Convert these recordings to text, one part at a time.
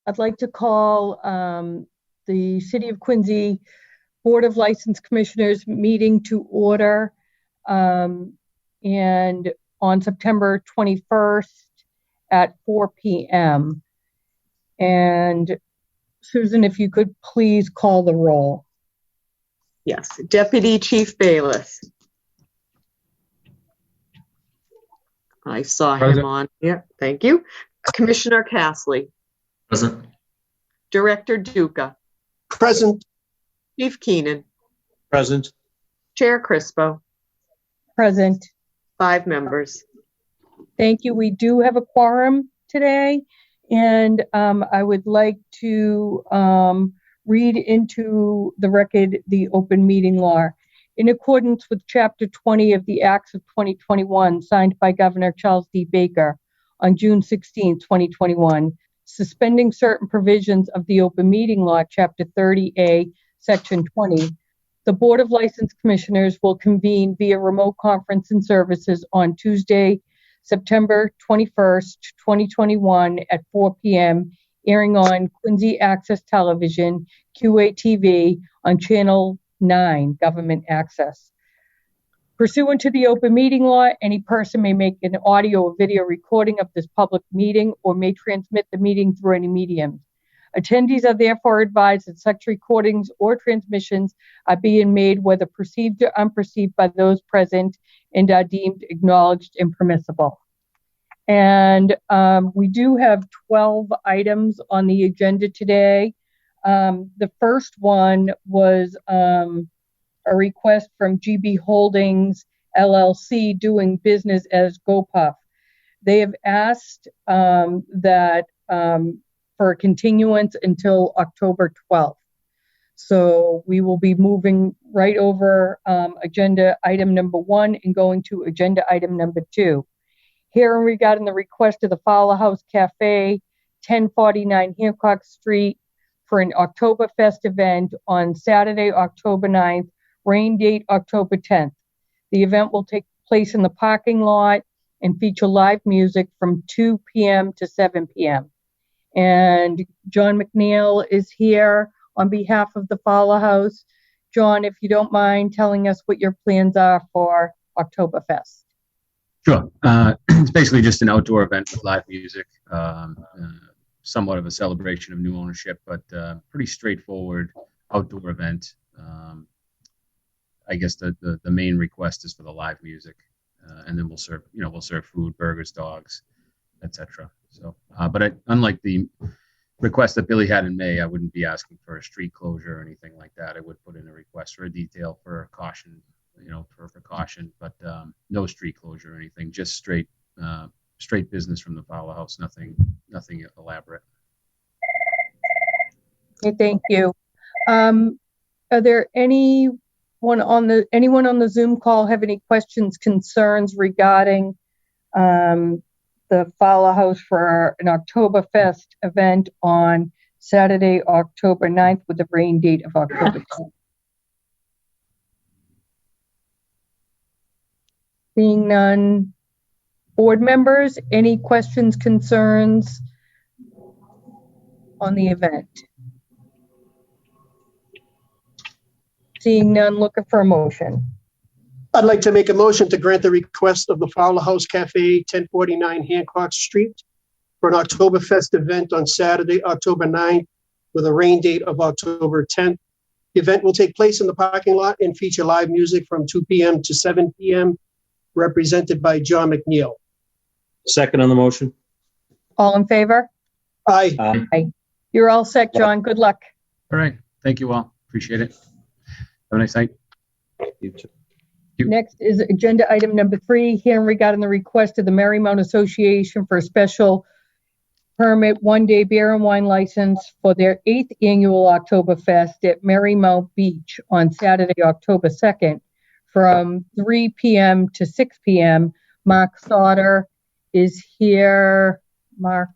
I'd like to call the City of Quincy Board of License Commissioners meeting to order, and on September 21st at 4 p.m. And Susan, if you could please call the roll. Yes, Deputy Chief Bayless. I saw him on here. Thank you. Commissioner Castley. Present. Director Duca. Present. Chief Keenan. Present. Chair Crispo. Present. 5 members. Thank you. We do have a quorum today, and I would like to read into the record the open meeting law. In accordance with Chapter 20 of the Acts of 2021, signed by Governor Charles D. Baker on June 16, 2021, suspending certain provisions of the open meeting law, Chapter 30A, Section 20, the Board of License Commissioners will convene via remote conference and services on Tuesday, September 21st, 2021 at 4 p.m., airing on Quincy Access Television, QATV, on Channel 9, Government Access. Pursuant to the open meeting law, any person may make an audio or video recording of this public meeting or may transmit the meeting through any medium. Attendees are therefore advised that such recordings or transmissions are being made whether perceived or unperceived by those present and are deemed acknowledged and permissible. And we do have 12 items on the agenda today. The first one was a request from GB Holdings LLC, doing business as GoPuff. They have asked that for a continuance until October 12th. So we will be moving right over agenda item number 1 and going to agenda item number 2. Hearing regarding the request of the Fowler House Cafe, 1049 Hancock Street, for an Oktoberfest event on Saturday, October 9th, rain date October 10th. The event will take place in the parking lot and feature live music from 2 p.m. to 7 p.m. And John McNeil is here on behalf of the Fowler House. John, if you don't mind telling us what your plans are for Oktoberfest. Sure. It's basically just an outdoor event with live music, somewhat of a celebration of new ownership, but pretty straightforward outdoor event. I guess the main request is for the live music, and then we'll serve food, burgers, dogs, etc. So, but unlike the request that Billy had in May, I wouldn't be asking for a street closure or anything like that. I would put in a request for a detail for caution, for precaution, but no street closure or anything. Just straight business from the Fowler House. Nothing elaborate. Okay, thank you. Are there anyone on the Zoom call have any questions, concerns regarding the Fowler House for an Oktoberfest event on Saturday, October 9th, with the rain date of October 10th? Seeing none. Board members, any questions, concerns on the event? Seeing none, looking for a motion. I'd like to make a motion to grant the request of the Fowler House Cafe, 1049 Hancock Street, for an Oktoberfest event on Saturday, October 9th, with a rain date of October 10th. The event will take place in the parking lot and feature live music from 2 p.m. to 7 p.m., represented by John McNeil. Second on the motion. All in favor? Aye. Aye. You're all set, John. Good luck. All right. Thank you all. Appreciate it. Have a nice night. You too. Next is agenda item number 3, hearing regarding the request of the Marymount Association for a special permit 1-day beer and wine license for their 8th annual Oktoberfest at Marymount Beach on Saturday, October 2nd from 3 p.m. to 6 p.m. Mark Sauter is here. Mark,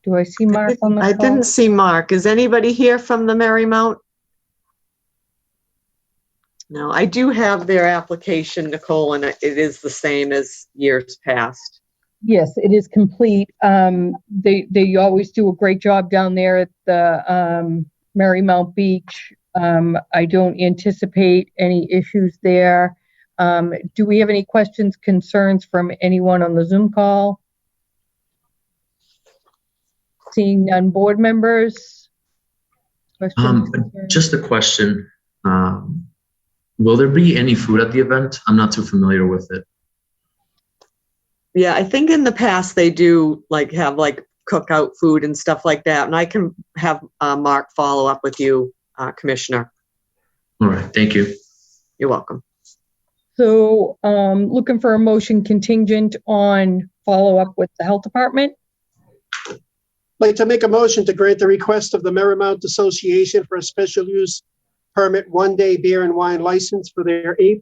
do I see Mark on the call? I didn't see Mark. Is anybody here from the Marymount? No, I do have their application, Nicole, and it is the same as years past. Yes, it is complete. They always do a great job down there at the Marymount Beach. I don't anticipate any issues there. Do we have any questions, concerns from anyone on the Zoom call? Seeing none, board members? Questions, concerns? Just a question. Will there be any food at the event? I'm not too familiar with it. Yeah, I think in the past they do have cookout food and stuff like that. And I can have Mark follow up with you, Commissioner. All right, thank you. You're welcome. So looking for a motion contingent on follow-up with the health department. I'd like to make a motion to grant the request of the Marymount Association for a special use permit one-day beer and wine license for their 8th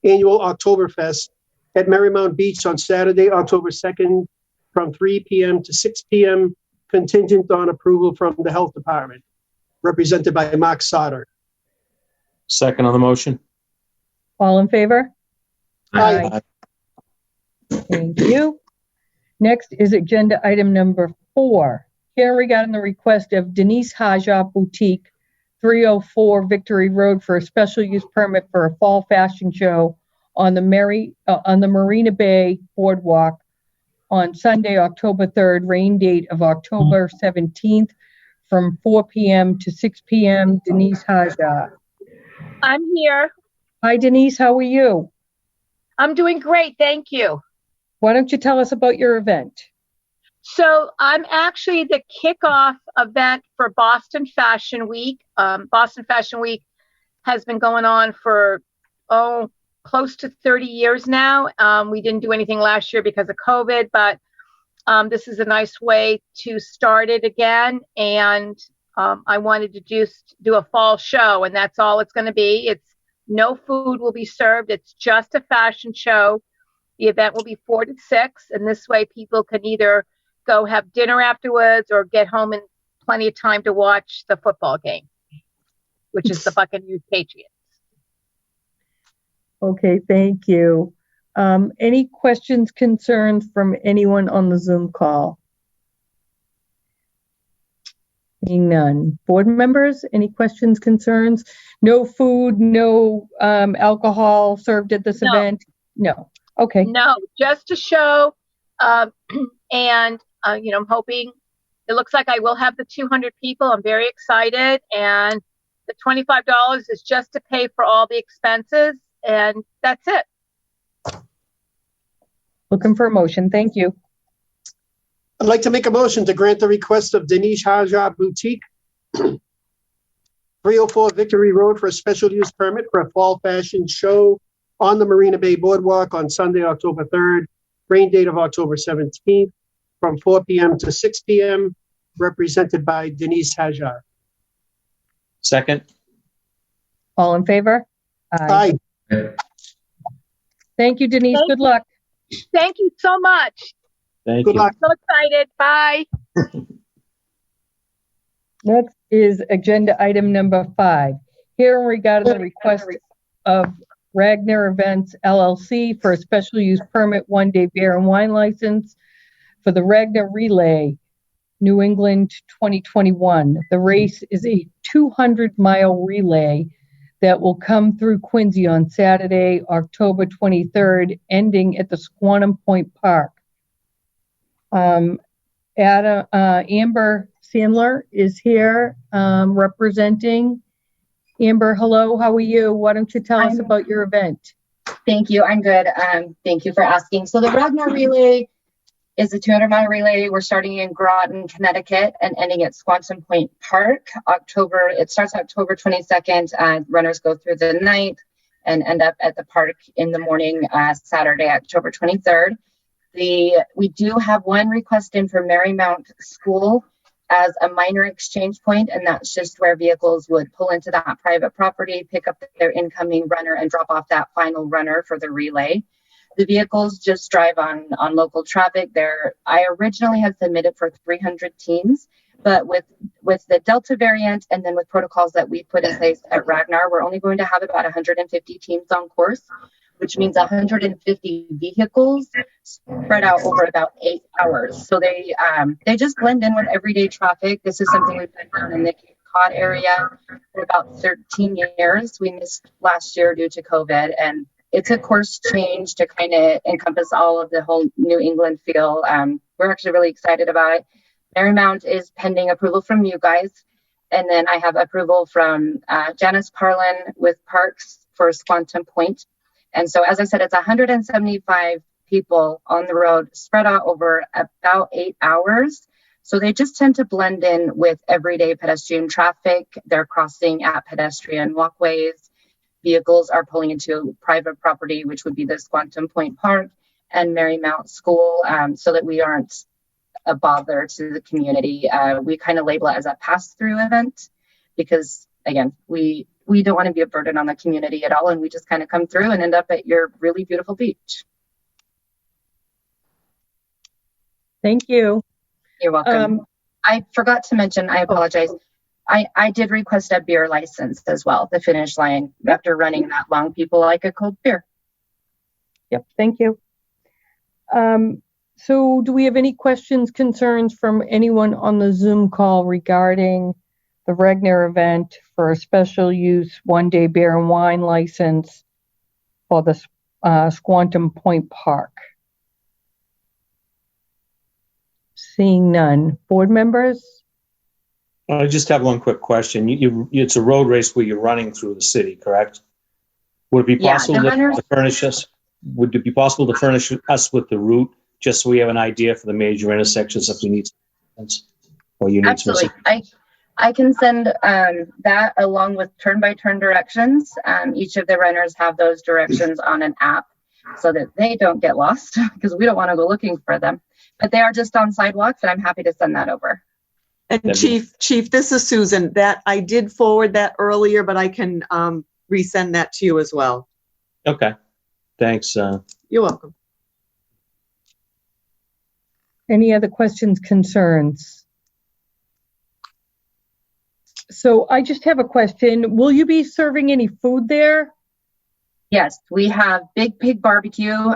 annual Oktoberfest at Marymount Beach on Saturday, October 2nd, from 3 p.m. to 6 p.m., contingent on approval from the health department, represented by Mark Sauter. Second on the motion? All in favor? Aye. Thank you. Next is agenda item number 4. Here regarding the request of Denise Haja Boutique, 304 Victory Road for a special use permit for a fall fashion show on the Marina Bay Boardwalk on Sunday, October 3rd, rain date of October 17th from 4 p.m. to 6 p.m. Denise Haja. I'm here. Hi, Denise. How are you? I'm doing great. Thank you. Why don't you tell us about your event? So I'm actually the kickoff event for Boston Fashion Week. Boston Fashion Week has been going on for, close to 30 years now. We didn't do anything last year because of COVID, but this is a nice way to start it again. And I wanted to just do a fall show, and that's all it's going to be. It's no food will be served. It's just a fashion show. The event will be 4 to 6, and this way people can either go have dinner afterwards or get home in plenty of time to watch the football game, which is the Buccaneers Patriots. Okay, thank you. Any questions, concerns from anyone on the Zoom call? Seeing none. Board members, any questions, concerns? No food, no alcohol served at this event? No. Okay. No, just a show. And, I'm hoping, it looks like I will have the 200 people. I'm very excited. And the $25 is just to pay for all the expenses. And that's it. Looking for a motion. Thank you. I'd like to make a motion to grant the request of Denise Haja Boutique, 304 Victory Road for a special use permit for a fall fashion show on the Marina Bay Boardwalk on Sunday, October 3rd, rain date of October 17th, from 4 p.m. to 6 p.m., represented by Denise Haja. Second? All in favor? Aye. Thank you, Denise. Good luck. Thank you so much. Thank Good you. luck. So excited. Bye. Next is agenda item number 5. Hearing regarding the request of Ragnar Events LLC for a special use permit one-day beer and wine license for the Ragnar Relay, New England 2021. The race is a 200-mile relay that will come through Quincy on Saturday, October 23rd, ending at the Squantum Point Park. Amber Sandler is here representing. Amber, hello, how are you? Why don't you tell us about your event? Thank you. I'm good. Thank you for asking. So the Ragnar Relay is a 200-mile relay. We're starting in Groton, Connecticut, and ending at Squantum Point Park. It starts October 22nd. Runners go through the night and end up at the park in the morning, Saturday, October 23rd. We do have one request in for Marymount School as a minor exchange point, and that's just where vehicles would pull into that private property, pick up their incoming runner, and drop off that final runner for the relay. The vehicles just drive on local traffic. I originally had submitted for 300 teams, But with the Delta variant and then with protocols that we put in place at Ragnar, we're only going to have about 150 teams on course, which means 150 vehicles spread out over about 8 hours. So they just blend in with everyday traffic. This is something we've done down in the Cape Cod area for about 13 years. We missed last year due to COVID, and it's a course change to kind of encompass all of the whole New England feel. We're actually really excited about it. Marymount is pending approval from you guys. And then I have approval from Janice Parlin with Parks for Squantum Point. And so, as I said, it's 175 people on the road spread out over about 8 hours. So they just tend to blend in with everyday pedestrian traffic. They're crossing at pedestrian walkways. Vehicles are pulling into private property, which would be the Squantum Point Park and Marymount School, so that we aren't a bother to the community. We kind of label it as a pass-through event because, again, we don't want to be a burden on the community at all, and we just kind of come through and end up at your really beautiful beach. Thank you. You're welcome. I forgot to mention, I apologize. I did request a beer license as well, the finish line. After running that long, people like a cold beer. Yep, thank you. So do we have any questions, concerns from anyone on the Zoom call regarding the Ragnar event for a special use one-day beer and wine license for the Squantum Point Park? Seeing none. Board members? I just have one quick question. It's a road race where you're running through the city, correct? Would it be possible to furnish us? Would it be possible to furnish us with the route, just so we have an idea for the major intersections if we need? Or you need absolutely. I can send that along with turn-by-turn directions. Each of the runners have those directions on an app so that they don't get lost because we don't want to go looking for them. But they are just on sidewalks, and I'm happy to send that over. And Chief, this is Susan. That I did forward that earlier, but I can resend that to you as well. Okay, thanks. You're welcome. Any other questions, concerns? So I just have a question. Will you be serving any food there? Yes, we have Big Pig Barbecue.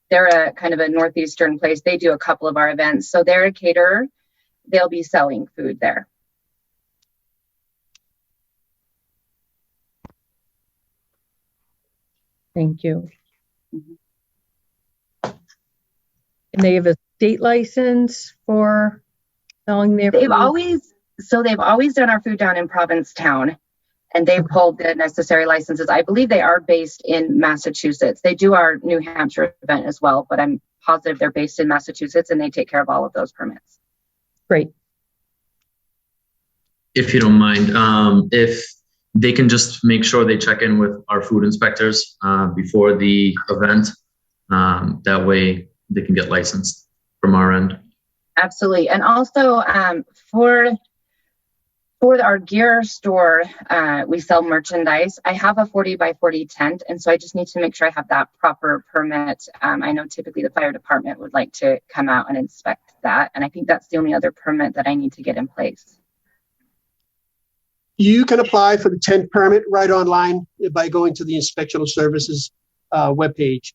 They're a kind of a northeastern place. They do a couple of our events. So they're a caterer. They'll be selling food there. Thank you. And they have a state license for selling their food? They've always done our food down in Provincetown, and they've pulled the necessary licenses. I believe they are based in Massachusetts. They do our New Hampshire event as well, but I'm positive they're based in Massachusetts, and they take care of all of those permits. Great. If you don't mind, if they can just make sure they check in with our food inspectors before the event, that way they can get licensed from our end. Absolutely. And also for our gear store, we sell merchandise. I have a 40 by 40 tent, and so I just need to make sure I have that proper permit. I know typically the fire department would like to come out and inspect that, and I think that's the only other permit that I need to get in place. You can apply for the tent permit right online by going to the Inspectional Services webpage.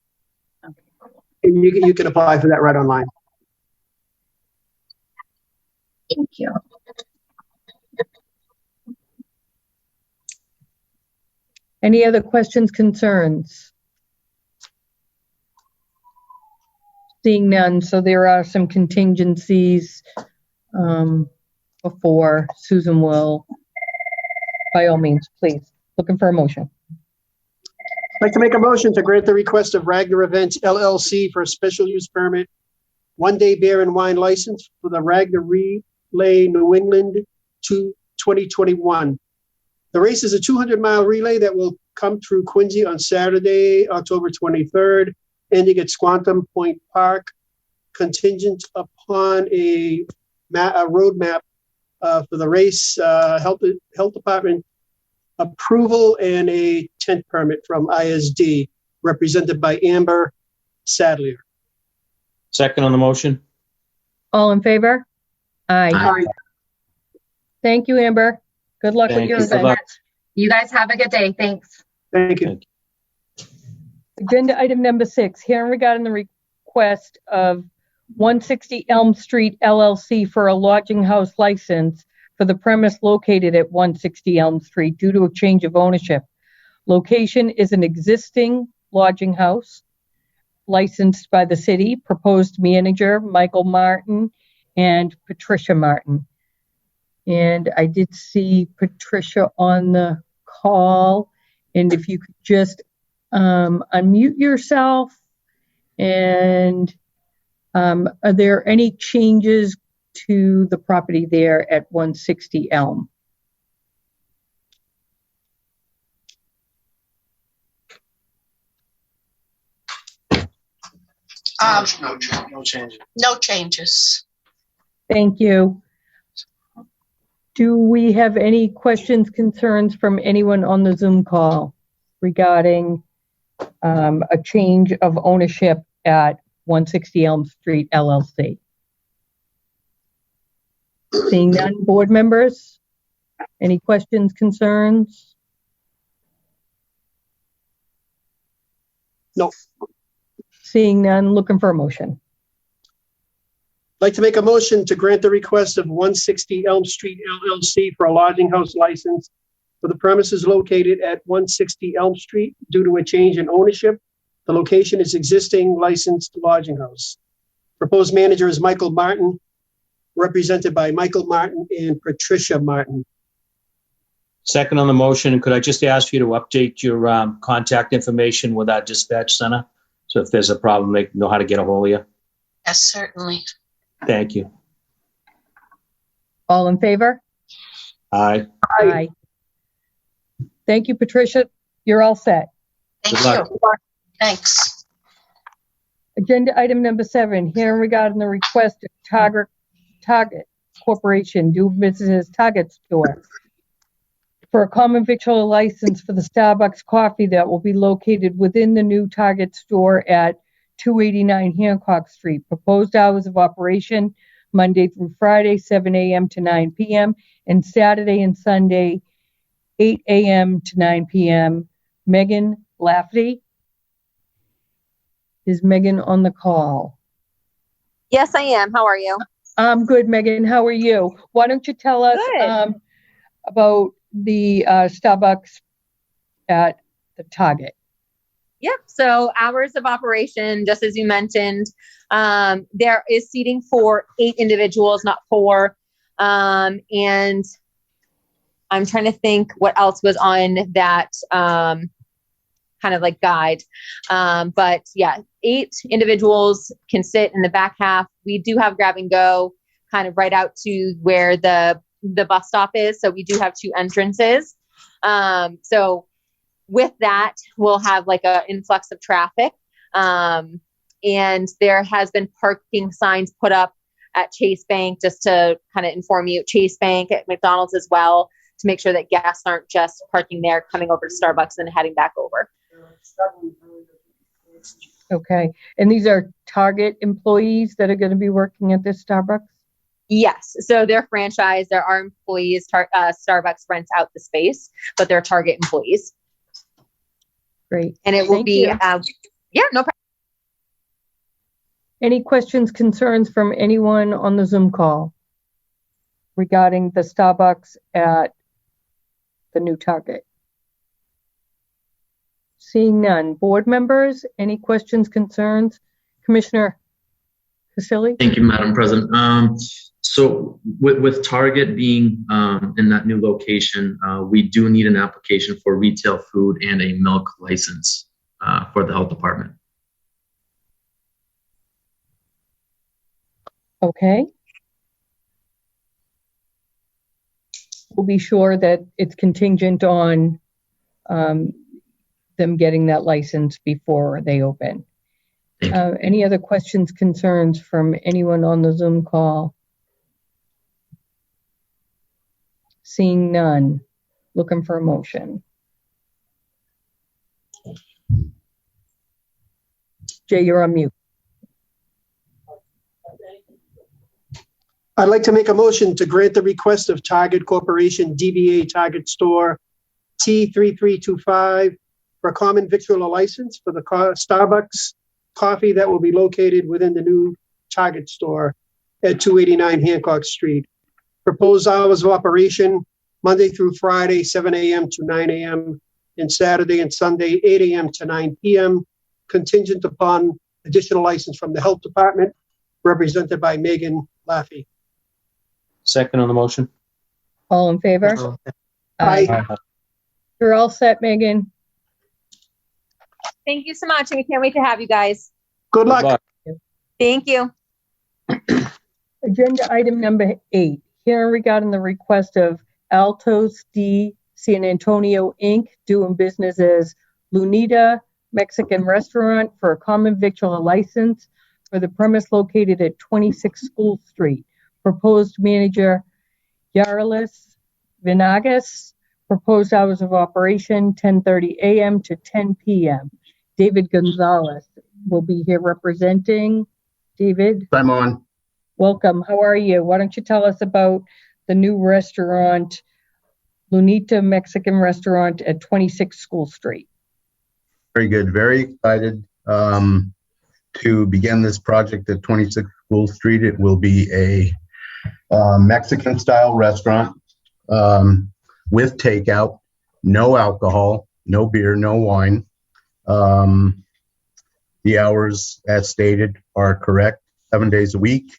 Okay. And you can apply for that right online. Thank you. Any other questions, concerns? Seeing none, so there are some contingencies before Susan will, by all means, please, looking for a motion. I'd like to make a motion to grant the request of Ragnar Events LLC for a special use permit, one-day beer and wine license for the Ragnar Relay New England 2021. The race is a 200-mile relay that will come through Quincy on Saturday, October 23rd, ending at Squantum Point Park, contingent upon a road map for the race, health department approval, and a tent permit from ISD, represented by Amber Sadlier. Second on the motion? All in favor? Aye. Aye. Thank you, Amber. Good luck with Thank your you. Good event. luck. You guys have a good day. Thanks. Thank you. Agenda item number 6, hearing regarding the request of 160 Elm Street LLC for a lodging house license for the premise located at 160 Elm Street due to a change of ownership. Location is an existing lodging house licensed by the city. Proposed manager, Michael Martin and Patricia Martin. And I did see Patricia on the call. And if you could just unmute yourself. And are there any changes to the property there at 160 Elm? No changes. Thank you. Do we have any questions, concerns from anyone on the Zoom call regarding a change of ownership at 160 Elm Street LLC? Seeing none, board members? Any questions, concerns? No. Seeing none, looking for a motion. I'd like to make a motion to grant the request of 160 Elm Street LLC for a lodging house license for the premises located at 160 Elm Street due to a change in ownership. The location is existing licensed lodging house. Proposed manager is Michael Martin, represented by Michael Martin and Patricia Martin. Second on the motion, and could I just ask you to update your contact information with our dispatch center? So if there's a problem, they know how to get a hold of you. Yes, certainly. Thank you. All in favor? Aye. Aye. Thank you, Patricia. You're all set. Thank Good luck. you. Thanks. Agenda item number 7, hearing regarding the request of Target Corporation, do business as Target Store, for a common victual license for the Starbucks coffee that will be located within the new Target store at 289 Hancock Street. Proposed hours of operation, Monday through Friday, 7 a.m. to 9 p.m., and Saturday and Sunday, 8 a.m. to 9 p.m. Megan Lafferty. Is Megan on the call? Yes, I am. How are you? I'm good, Megan. How are you? Why don't you tell us about the Starbucks at the Target? Yep. So hours of operation, just as you mentioned, there is seating for 8 individuals, not 4. And I'm trying to think what else was on that kind of like guide. But yeah, 8 individuals can sit in the back half. We do have grab and go kind of right out to where the bus stop is. So we do have 2 entrances. So with that, we'll have like an influx of traffic. And there has been parking signs put up at Chase Bank, just to kind of inform you, Chase Bank, at McDonald's as well, to make sure that guests aren't just parking there, coming over to Starbucks and heading back over. Okay. And these are Target employees that are going to be working at this Starbucks? Yes. So they're franchised. There are employees. Starbucks rents out the space, but they're Target employees. Great. And it will Thank be, you. yeah, no problem. Any questions, concerns from anyone on the Zoom call regarding the Starbucks at the new Target? Seeing none. Board members, any questions, concerns? Commissioner Casilli? Thank you, Madam President. So with Target being in that new location, we do need an application for retail food and a milk license for the health department. Okay. We'll be sure that it's contingent on them getting that license before they open. Any other questions, concerns from anyone on the Zoom call? Seeing none. Looking for a motion. Jay, you're on mute. I'd like to make a motion to grant the request of Target Corporation DBA Target Store T3325 for a common victualler license for the Starbucks coffee that will be located within the new Target store at 289 Hancock Street. Proposed hours of operation, Monday through Friday, 7 a.m. to 9 a.m., and Saturday and Sunday, 8 a.m. to 9 p.m., contingent upon additional license from the Health Department, represented by Megan Laffey. Second on the motion. All in favor? Aye. You're all set, Megan. Thank you so much, and we can't wait to have you guys. Good luck. Thank you. Agenda item number 8, hearing regarding the request of Altos de San Antonio, Inc., doing business as Lunita Mexican Restaurant for a common victualler license for the premise located at 26 School Street. Proposed manager Yaralis Vinagas. Proposed hours of operation 10:30 a.m. to 10 p.m. David Gonzalez will be here representing. David, I'm on. welcome. How are you? Why don't you tell us about the new restaurant, Lunita Mexican Restaurant at 26 School Street? Very good. Very excited to begin this project at 26 School Street. It will be a Mexican style restaurant with takeout, no alcohol, no beer, no wine. The hours, as stated, are correct. 7 days a week,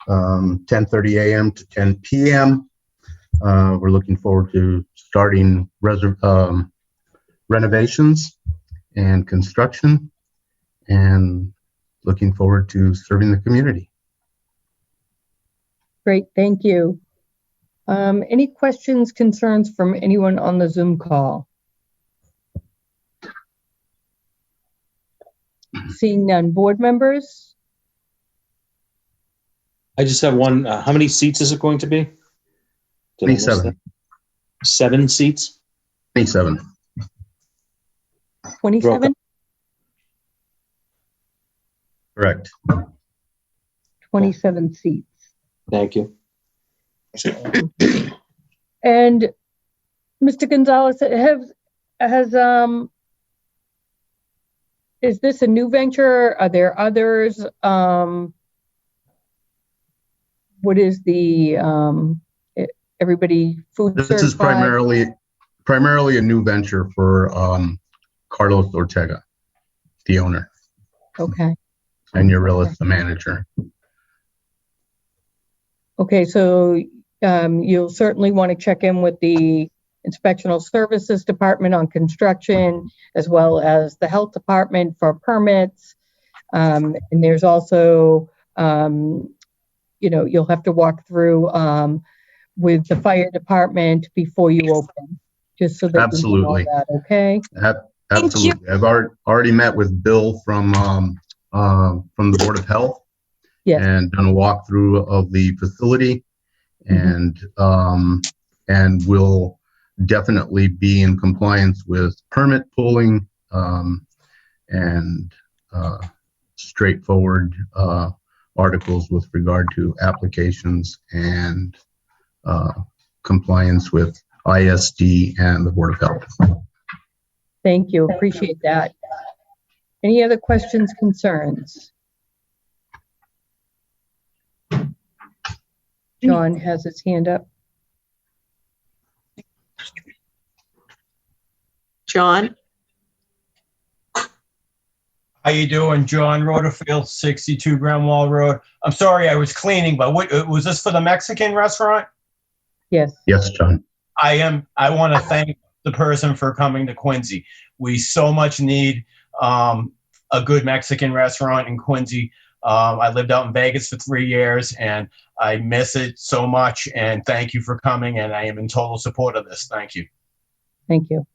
10:30 a.m. to 10 p.m. We're looking forward to starting renovations and construction, and looking forward to serving the community. Great, thank you. Any questions, concerns from anyone on the Zoom call? Seeing none. Board members? I just have one. How many seats is it going to be? Did I miss 27. that? 7 seats? 27. 27? Correct. 27 seats. Thank you. And Mr. Gonzalez, is this a new venture? Are there others? What is the everybody food This is certified? primarily a new venture for Carlos Ortega, the owner, Okay. and Urilis, the manager. Okay, so you'll certainly want to check in with the Inspectional Services Department on construction, as well as the Health Department for permits. And there's also, you'll have to walk through with the fire department before you open, just so that Absolutely. you know all that, okay? Absolutely. I've already met with Bill from the Board of Health. Yes. And done a walkthrough of the facility, and will definitely be in compliance with permit pulling and straightforward articles with regard to applications and compliance with ISD and the Board of Health. Thank you. Appreciate that. Any other questions, concerns? John has his hand up. John? How you doing? John Rutherford, 62 Grand Wall Road. I'm sorry, I was cleaning, but what was this for the Mexican restaurant? Yes. Yes, John. I want to thank the person for coming to Quincy. We so much need a good Mexican restaurant in Quincy. I lived out in Vegas for 3 years, and I miss it so much. And thank you for coming, and I am in total support of this. Thank you. Thank you.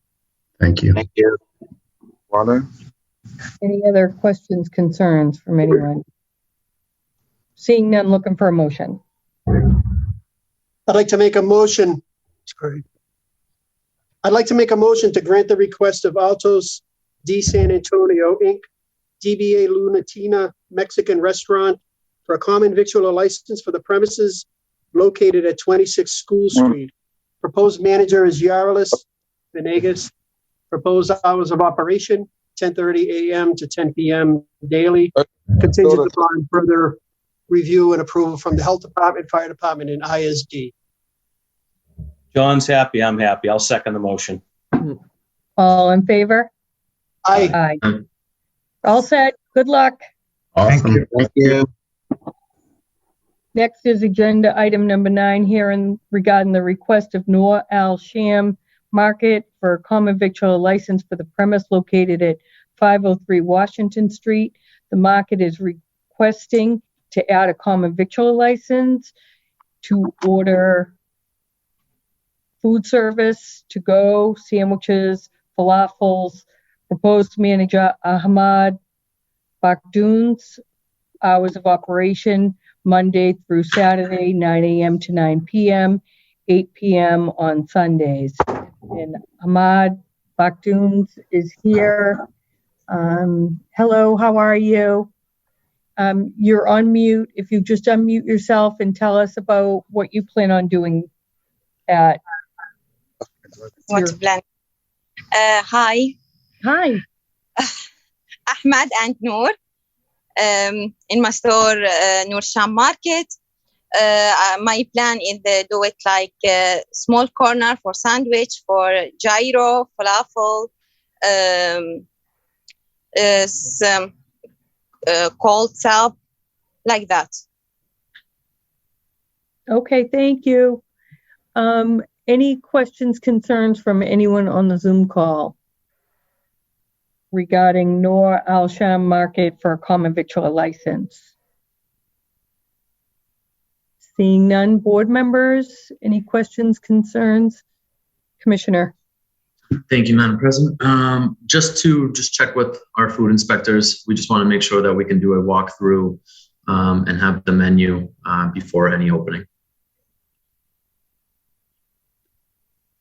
Thank you. Thank you. Water? Any other questions, concerns from anyone? Seeing none, looking for a motion. I'd like to make a motion. Sorry. I'd like to make a motion to grant the request of Altos de San Antonio, Inc., DBA Lunatina Mexican Restaurant for a common victualler license for the premises located at 26 School Street. Proposed manager is Yaralis Venegas. Proposed hours of operation, 10:30 a.m. to 10 p.m. daily, contingent upon further review and approval from the Health Department, Fire Department, and ISD. John's happy, I'm happy. I'll second the motion. All in favor? Aye. Aye. All set. Good luck. Awesome. Thank you. Next is agenda item number 9 here regarding the request of Noor Al Sham Market for a common victual license for the premise located at 503 Washington Street. The market is requesting to add a common victual license to order food service, to go, sandwiches, falafels. Proposed manager Ahmad Bakhdoons. Hours of operation Monday through Saturday, 9 a.m. to 9 p.m., 8 p.m. on Sundays. And Ahmad Bakhdoons is here. Hello, how are you? You're on mute. If you just unmute yourself and tell us about what you plan on doing at What's plan? Hi. Hi. Ahmad and Noor. In my store, Noor Sham Market. My plan is to do it like a small corner for sandwich, for gyro, falafel, some cold soup, like that. Okay, thank you. Any questions, concerns from anyone on the Zoom call regarding Noor Al Sham Market for a common victual license? Seeing none, board members, any questions, concerns? Commissioner. Thank you, Madam President. Just check with our food inspectors. We just want to make sure that we can do a walkthrough and have the menu before any opening.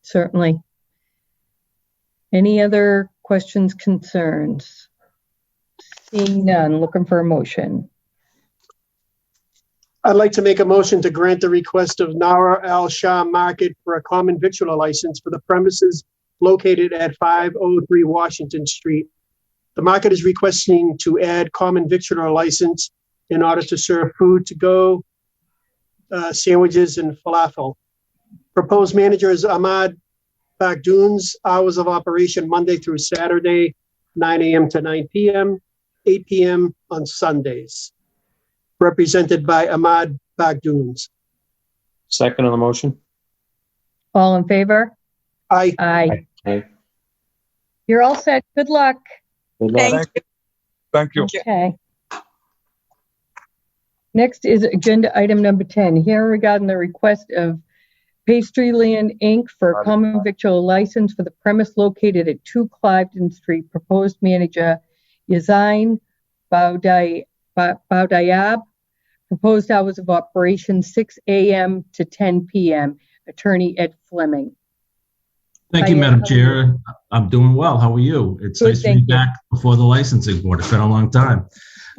Certainly. Any other questions, concerns? Seeing none, looking for a motion. I'd like to make a motion to grant the request of Noor Al Sham Market for a common victual license for the premises located at 503 Washington Street. The market is requesting to add common victual license in order to serve food to go, sandwiches, and falafel. Proposed manager is Ahmad Bakhdoons. Hours of operation Monday through Saturday, 9 a.m. to 9 p.m., 8 p.m. on Sundays. Represented by Ahmad Bakhdoons. Second on the motion. All in favor? Aye. Aye. Aye. You're all set. Good luck. Good luck. Thank you. Okay. Next is agenda item number 10. Here regarding the request of Pastryland Inc. for a common victual license for the premise located at 2 Cliveden Street. Proposed manager Yazain Baudayab. Proposed hours of operation 6 a.m. to 10 p.m. Attorney Ed Fleming. Thank you, Madam Chair. I'm doing well. How are you? It's nice to be back before the licensing board. It's been a long time.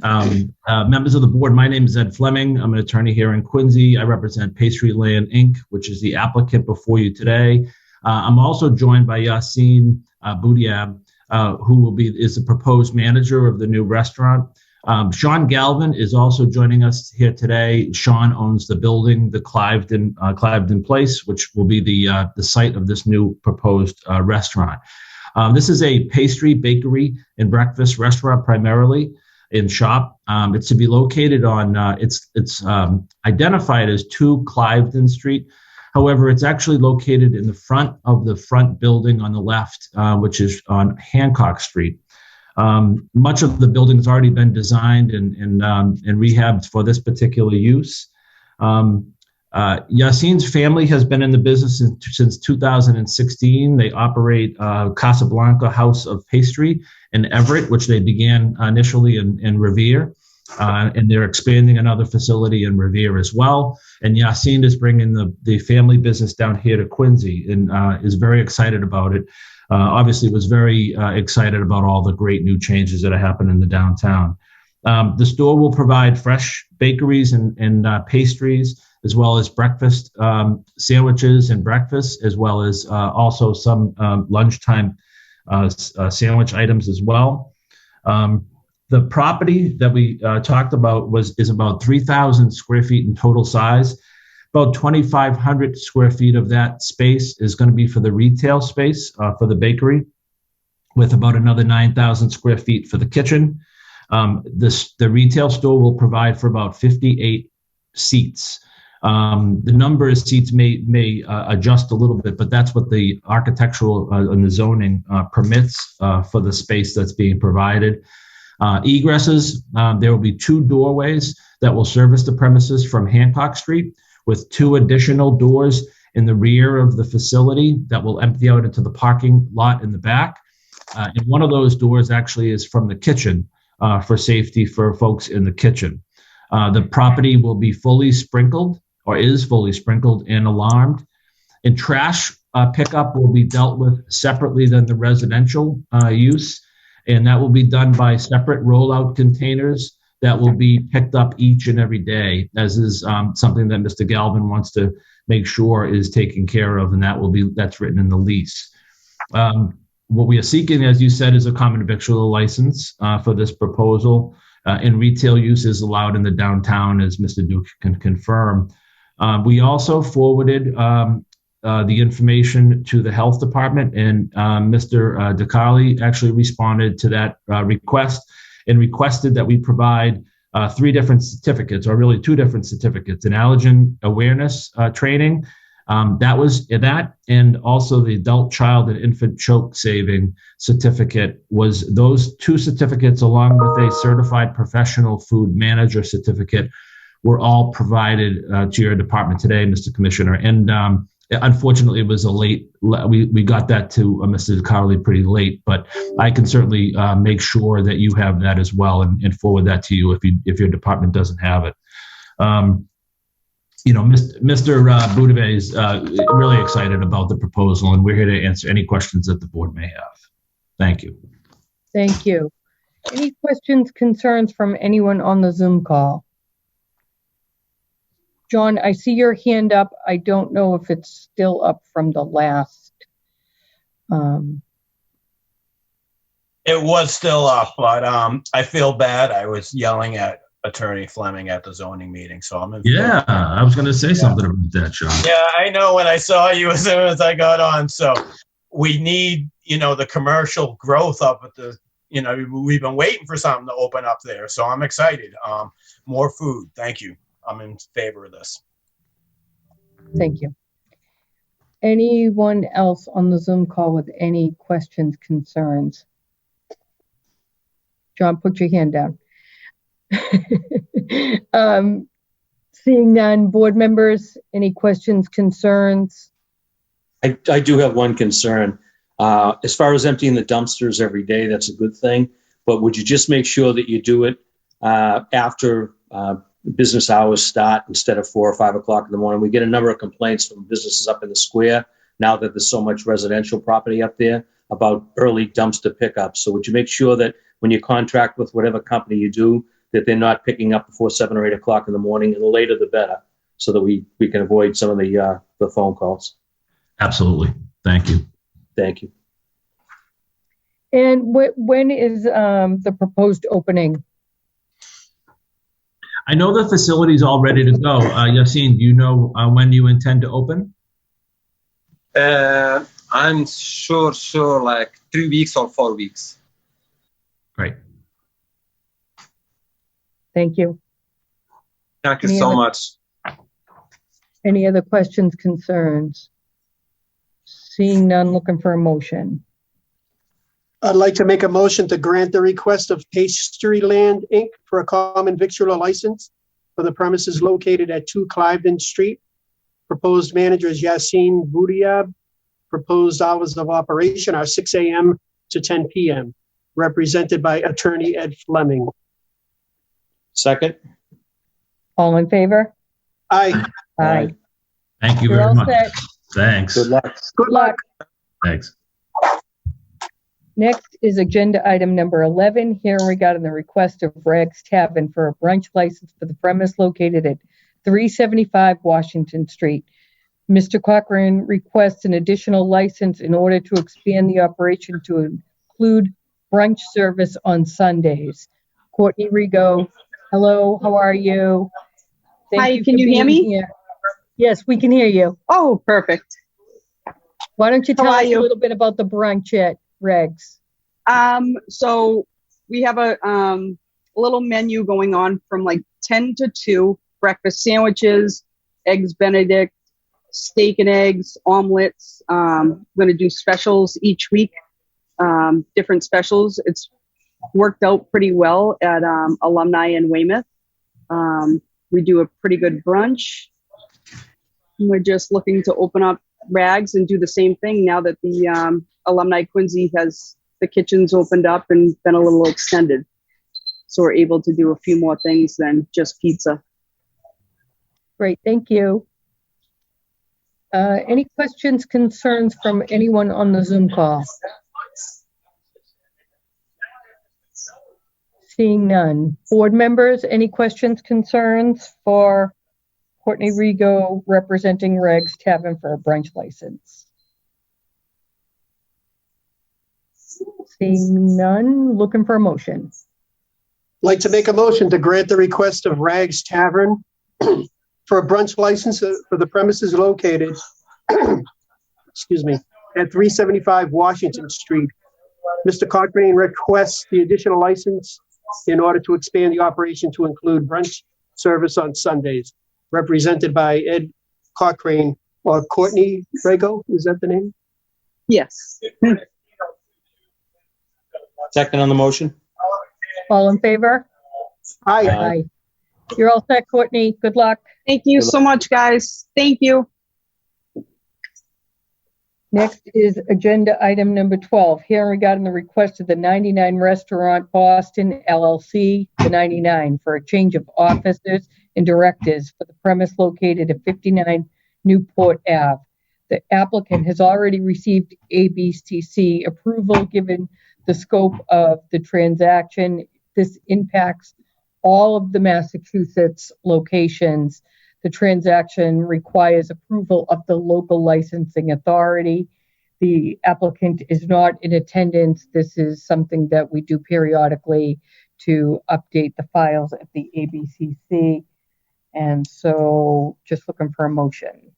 Members of the board, my name is Ed Fleming. I'm an attorney here in Quincy. I represent Pastryland Inc., which is the applicant before you today. I'm also joined by Yassine Boudiab, who is the proposed manager of the new restaurant. Sean Galvin is also joining us here today. Sean owns the building, the Cliveden Place, which will be the site of this new proposed restaurant. This is a pastry, bakery, and breakfast restaurant primarily in shop. It's to be located on, it's identified as 2 Cliveden Street. However, it's actually located in the front of the front building on the left, which is on Hancock Street. Much of the building has already been designed and rehabbed for this particular use. Yassine's family has been in the business since 2016. They operate Casablanca House of Pastry in Everett, which they began initially in Revere. And they're expanding another facility in Revere as well. And Yassine is bringing the family business down here to Quincy and is very excited about it. Obviously was very excited about all the great new changes that are happening in the downtown. The store will provide fresh bakeries and pastries, as well as breakfast sandwiches and breakfast, as well as also some lunchtime sandwich items as well. The property that we talked about is about 3,000 square feet in total size. About 2,500 square feet of that space is going to be for the retail space for the bakery, with about another 9,000 square feet for the kitchen. The retail store will provide for about 58 seats. The number of seats may adjust a little bit, but that's what the architectural and the zoning permits for the space that's being provided. Egresses, there will be 2 doorways that will service the premises from Hancock Street, with 2 additional doors in the rear of the facility that will empty out into the parking lot in the back. And one of those doors actually is from the kitchen for safety for folks in the kitchen. The property will be fully sprinkled, or is fully sprinkled and alarmed. And trash pickup will be dealt with separately than the residential use. And that will be done by separate rollout containers that will be picked up each and every day, as is something that Mr. Galvin wants to make sure is taken care of, and that's written in the lease. What we are seeking, as you said, is a common victualler license for this proposal, and retail use is allowed in the downtown, as Mr. Duke can confirm. We also forwarded the information to the health department, and Mr. DeCarli actually responded to that request and requested that we provide 3 different certificates, or really 2 different certificates: an allergen awareness training, that was that, and also the adult, child, and infant choke saving certificate. Was those 2 certificates, along with a certified professional food manager certificate, were all provided to your department today, Mr. Commissioner. And unfortunately, it was a late. We got that to Mr. DeCarli pretty late, but I can certainly make sure that you have that as well, and forward that to you if your department doesn't have it. Mr. Boudeve is really excited about the proposal, and we're here to answer any questions that the board may have. Thank you. Thank you. Any questions, concerns from anyone on the Zoom call? John, I see your hand up. I don't know if it's still up from the last. It was still up, but I feel bad. I was yelling at Attorney Fleming at the zoning meeting, so I'm in. Yeah, I was going to say something about that, John. Yeah, I know when I saw you as soon as I got on. So we need, the commercial growth up at the, we've been waiting for something to open up there. So I'm excited. More food. Thank you. I'm in favor of this. Thank you. Anyone else on the Zoom call with any questions, concerns? John, put your hand down. Seeing none, board members, any questions, concerns? I do have one concern. As far as emptying the dumpsters every day, that's a good thing. But would you just make sure that you do it after business hours start instead of 4 or 5 o'clock in the morning? We get a number of complaints from businesses up in the square now that there's so much residential property up there about early dumpster pickup. So would you make sure that when you contract with whatever company you do, that they're not picking up before 7 or 8 o'clock in the morning, and the later the better, so that we can avoid some of the phone calls? Absolutely. Thank you. Thank you. And when is the proposed opening? I know the facility's all ready to go. Yassine, do you know when you intend to open? I'm sure like 3 weeks or 4 weeks. Great. Thank you. Thank you so much. Any other questions, concerns? Seeing none, looking for a motion. I'd like to make a motion to grant the request of Pastryland Inc. for a common victualler license for the premises located at 2 Cliveden Street. Proposed manager is Yassine Boudiab. Proposed hours of operation are 6 a.m. to 10 p.m. Represented by Attorney Ed Fleming. Second. All in favor? Aye. Aye. Thank you You're very all much. set. Thanks. Good luck. Good luck. Thanks. Next is agenda item number 11, hearing regarding the request of Rags Tavern for a brunch license for the premise located at 375 Washington Street. Mr. Cochran requests an additional license in order to expand the operation to include brunch service on Sundays. Courtney Rigo, hello, how are you? Hi, can you hear me? Here. Yes, we can hear you. Oh, perfect. Why don't you tell us a you? little bit about the brunch at Reg's? So we have a little menu going on from like 10 to 2, breakfast sandwiches, eggs Benedict, steak and eggs, omelets. I'm going to do specials each week, different specials. It's worked out pretty well at Alumni in Weymouth. We do a pretty good brunch. We're just looking to open up Rags and do the same thing now that the Alumni Quincy has the kitchens opened up and been a little extended. So we're able to do a few more things than just pizza. Great, thank you. Any questions, concerns from anyone on the Zoom call? Seeing none. Board members, any questions, concerns for Courtney Rigo representing Reg's Tavern for a brunch license? Seeing none, looking for a motion. I'd like to make a motion to grant the request of Rags Tavern for a brunch license for the premises located, excuse me, at 375 Washington Street. Mr. Cochrane requests the additional license in order to expand the operation to include brunch service on Sundays, represented by Ed Cochrane or Courtney Rigo. Is that the name? Yes. Second on the motion? All in favor? Aye. Aye. You're all set, Courtney. Good luck. Thank you so much, guys. Thank you. Next is agenda item number 12, hearing regarding the request of the 99 Restaurant Boston LLC, the 99, for a change of officers and directors for the premise located at 59 Newport Ave. The applicant has already received ABCC approval given the scope of the transaction. This impacts all of the Massachusetts locations. The transaction requires approval of the local licensing authority. The applicant is not in attendance. This is something that we do periodically to update the files at the ABCC. And so just looking for a motion.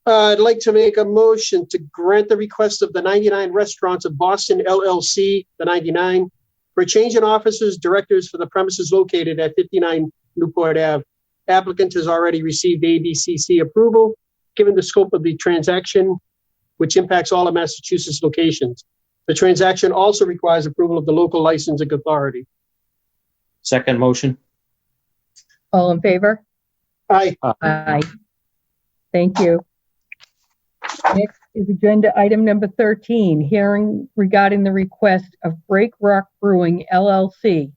I'd like to make a motion to grant the request of the 99 Restaurants of Boston LLC, the 99, for a change in officers, directors for the premises located at 59 Newport Ave. Applicant has already received ABCC approval, given the scope of the transaction, which impacts all of Massachusetts locations. The transaction also requires approval of the local licensing authority. Second motion? All in favor? Aye. Aye. Thank you. Next is agenda item number 13, hearing regarding the request of Break Rock Brewing LLC,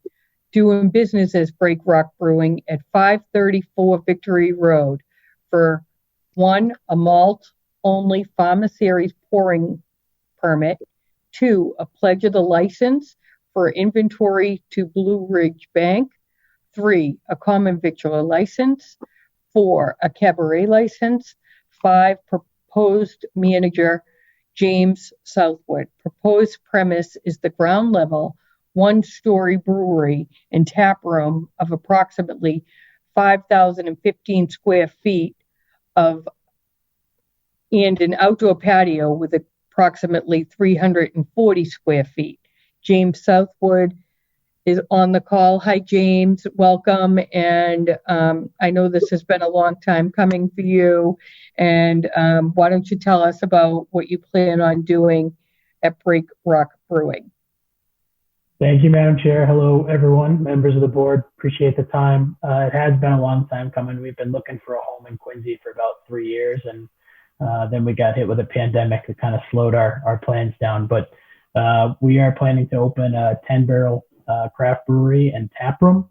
doing business as Break Rock Brewing at 534 Victory Road for 1, a malt-only Farmer Series pouring permit, 2, a pledge of the license for inventory to Blue Ridge Bank, 3, a common victular license, 4, a cabaret license, 5, proposed manager James Southwood. Proposed premise is the ground level, one-story brewery and tap room of approximately 5,015 square feet and an outdoor patio with approximately 340 square feet. James Southwood is on the call. Hi, James. Welcome. And I know this has been a long time coming for you. And why don't you tell us about what you plan on doing at Break Rock Brewing? Thank you, Madam Chair. Hello, everyone, members of the board. Appreciate the time. It has been a long time coming. We've been looking for a home in Quincy for about 3 years, and then we got hit with a pandemic that kind of slowed our plans down. But we are planning to open a 10-barrel craft brewery and tap room,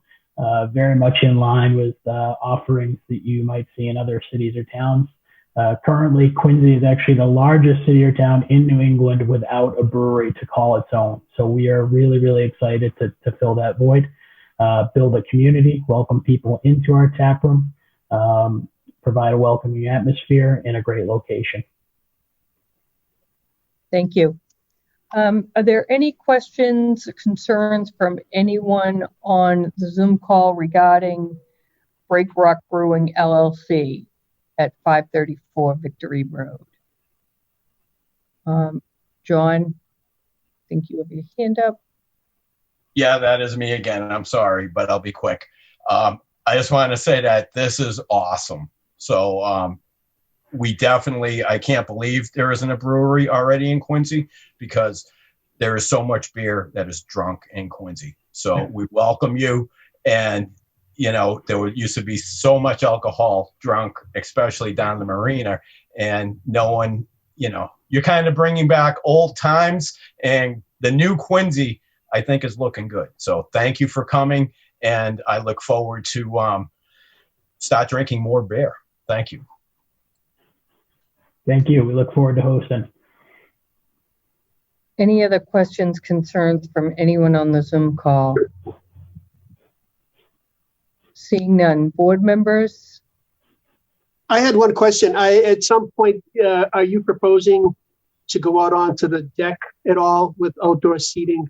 very much in line with offerings that you might see in other cities or towns. Currently, Quincy is actually the largest city or town in New England without a brewery to call its own. So we are really, really excited to fill that void. build a community, welcome people into our tap room, provide a welcoming atmosphere in a great location. Thank you. Are there any questions, concerns from anyone on the Zoom call regarding Break Rock Brewing LLC at 534 Victory Road? John, I think you have your hand up. Yeah, that is me again. I'm sorry, but I'll be quick. I just want to say that this is awesome. So we definitely, I can't believe there isn't a brewery already in Quincy, because there is so much beer that is drunk in Quincy. So we welcome you. And, you know, there used to be so much alcohol drunk, especially down the marina, and no one, you know, you're kind of bringing back old times, and the new Quincy, I think, is looking good. So thank you for coming, and I look forward to start drinking more beer. Thank you. Thank you. We look forward to hosting. Any other questions, concerns from anyone on the Zoom call? Seeing none. Board members? I had one question. At some point, are you proposing to go out onto the deck at all with outdoor seating?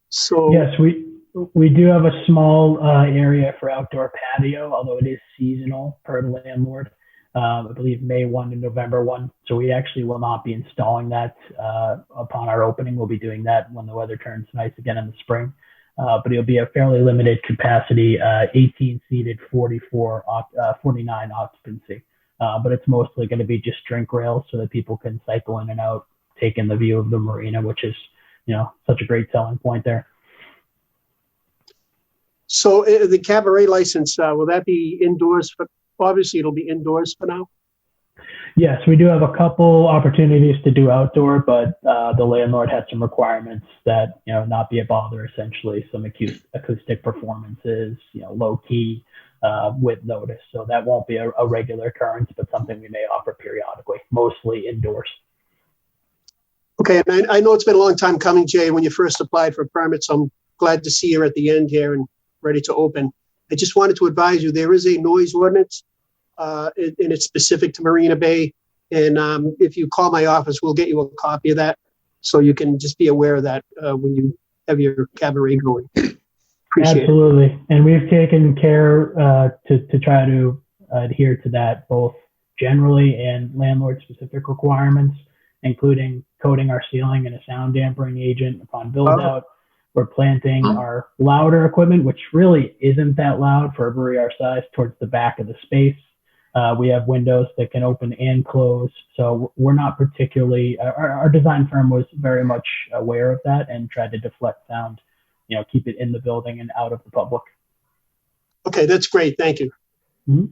So yes, we do have a small area for outdoor patio, although it is seasonal per the landlord. I believe May 1 to November 1. So we actually will not be installing that upon our opening. We'll be doing that when the weather turns nice again in the spring. But it'll be a fairly limited capacity, 18 seated, 49 occupancy. But it's mostly going to be just drink rails so that people can cycle in and out, take in the view of the marina, which is, you know, such a great selling point there. So the cabaret license, will that be indoors? Obviously, it'll be indoors for now. Yes, we do have a couple opportunities to do outdoor, but the landlord had some requirements that, you know, not be a bother, essentially, some acoustic performances, you know, low key with notice. So that won't be a regular occurrence, but something we may offer periodically, mostly indoors. Okay, and I know it's been a long time coming, Jay, when you first applied for permits. I'm glad to see you're at the end here and ready to open. I just wanted to advise you, there is a noise ordinance, and it's specific to Marina Bay. And if you call my office, we'll get you a copy of that, so you can just be aware of that when you have your cabaret going. Absolutely. And we've taken care to try to adhere to that, both generally and landlord-specific requirements, including coating our ceiling in a sound dampening agent upon build-out. We're planting our louder equipment, which really isn't that loud for a brewery our size, towards the back of the space. We have windows that can open and close. So we're not particularly, our design firm was very much aware of that and tried to deflect sound, you know, keep it in the building and out of the public. Okay, that's great. Thank you. Mm-hmm.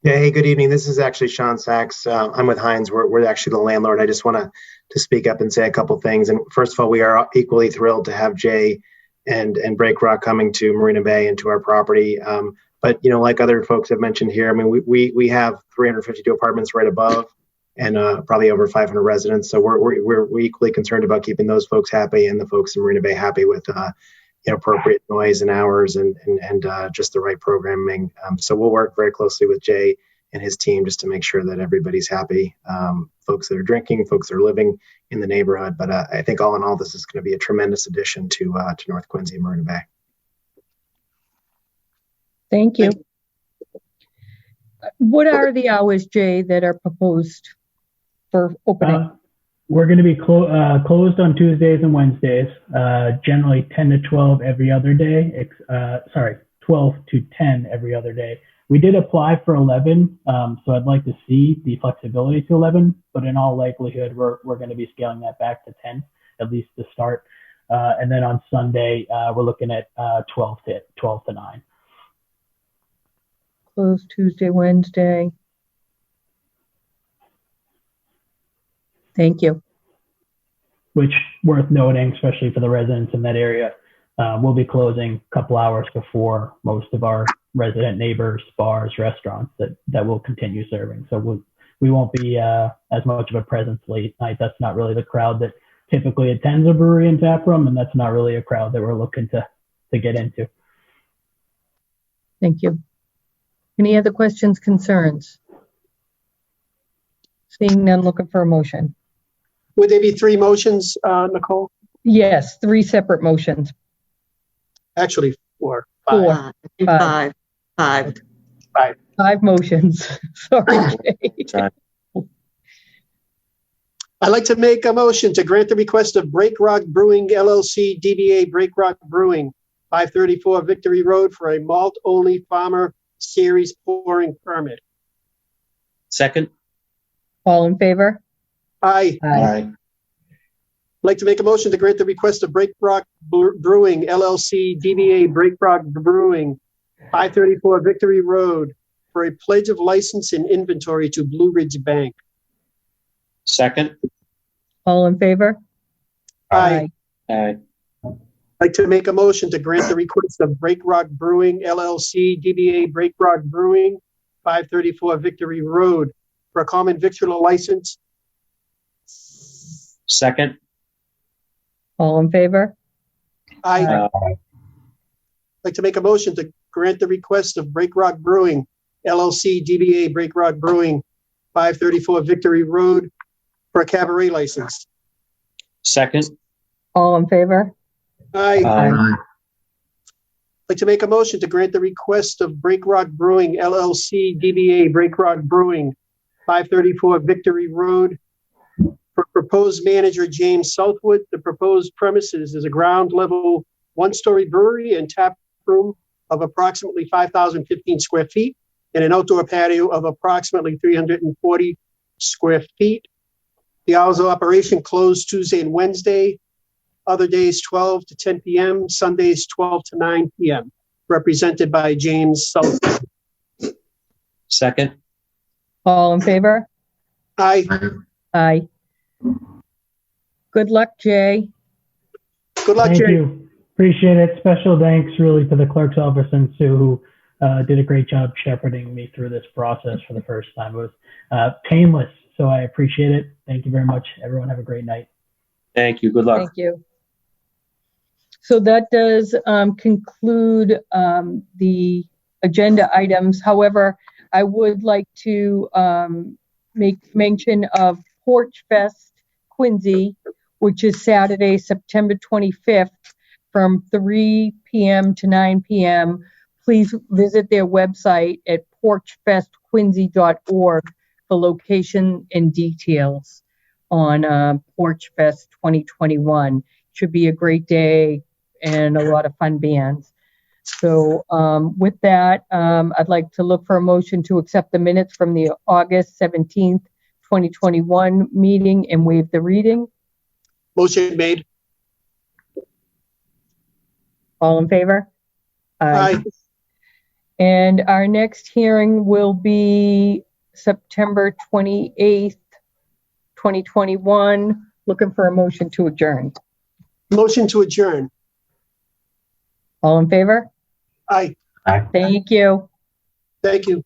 Yeah, hey, good evening. This is actually Sean Sachs. I'm with Heinz. We're actually the landlord. I just want to speak up and say a couple things. And first of all, we are equally thrilled to have Jay and Break Rock coming to Marina Bay and to our property. But, you know, like other folks have mentioned here, I mean, we have 352 apartments right above and probably over 500 residents. So we're equally concerned about keeping those folks happy and the folks in Marina Bay happy with you know, appropriate noise and hours and just the right programming. So we'll work very closely with Jay and his team just to make sure that everybody's happy. Folks that are drinking, folks that are living in the neighborhood. But I think all in all, this is going to be a tremendous addition to North Quincy and Marina Bay. Thank you. What are the hours, Jay, that are proposed for opening? We're going to be closed on Tuesdays and Wednesdays, generally 10 to 12 every other day. 12 to 10 every other day. We did apply for 11, so I'd like to see the flexibility to 11, but in all likelihood, we're going to be scaling that back to 10, at least to start. And then on Sunday, we're looking at 12 to 9. Closed Tuesday, Wednesday. Thank you. Which worth noting, especially for the residents in that area, we'll be closing a couple hours before most of our resident neighbors, bars, restaurants that will continue serving. So we won't be as much of a presence late night. That's not really the crowd that typically attends a brewery and tap room, and that's not really a crowd that we're looking to get into. Thank you. Any other questions, concerns? Seeing none, looking for a motion. Would there be 3 motions, Nicole? Yes, 3 separate motions. Actually, 4. 4. I think 5. 5. 5 motions. Sorry, Jay. I'd like to make a motion to grant the request of Break Rock Brewing LLC, DBA Break Rock Brewing, 534 Victory Road for a malt-only farmer series pouring permit. Second? All in favor? Aye. Aye. I'd like to make a motion to grant the request of Break Rock Brewing LLC, DBA Break Rock Brewing, 534 Victory Road for a pledge of license and inventory to Blue Ridge Bank. Second? All in favor? Aye. Aye. I'd like to make a motion to grant the request of Break Rock Brewing LLC, DBA Break Rock Brewing, 534 Victory Road for a common victualler license. Second? All in favor? Aye. Aye. I'd like to make a motion to grant the request of Break Rock Brewing LLC, DBA Break Rock Brewing, 534 Victory Road for a cabaret license. Second? All in favor? Aye. Aye. I'd like to make a motion to grant the request of Break Rock Brewing LLC, DBA Break Rock Brewing, 534 Victory Road for proposed manager James Southwood. The proposed premises is a ground level 1-story brewery and tap room of approximately 5,015 square feet and an outdoor patio of approximately 340 square feet. The hours of operation closed Tuesday and Wednesday, other days 12 to 10 p.m., Sundays 12 to 9 p.m., represented by James Southwood. Second? All in favor? Aye. Aye. Good luck, Jay. Good luck, Thank Jay. you. Appreciate it. Special thanks really to the clerk's office and Sue, who did a great job shepherding me through this process for the first time. It was painless, so I appreciate it. Thank you very much. Everyone have a great night. Thank you. Good luck. Thank you. So that does conclude the agenda items. However, I would like to make mention of Porch Fest Quincy, which is Saturday, September 25th from 3 p.m. to 9 p.m. Please visit their website at porchfestquincy.org for location and details on Porch Fest 2021. Should be a great day and a lot of fun bands. So with that, I'd like to look for a motion to accept the minutes from the August 17th, 2021 meeting and waive the reading. Motion made. All in favor? Aye. And our next hearing will be September 28th, 2021. Looking for a motion to adjourn. Motion to adjourn. All in favor? Aye. Thank you. Thank you.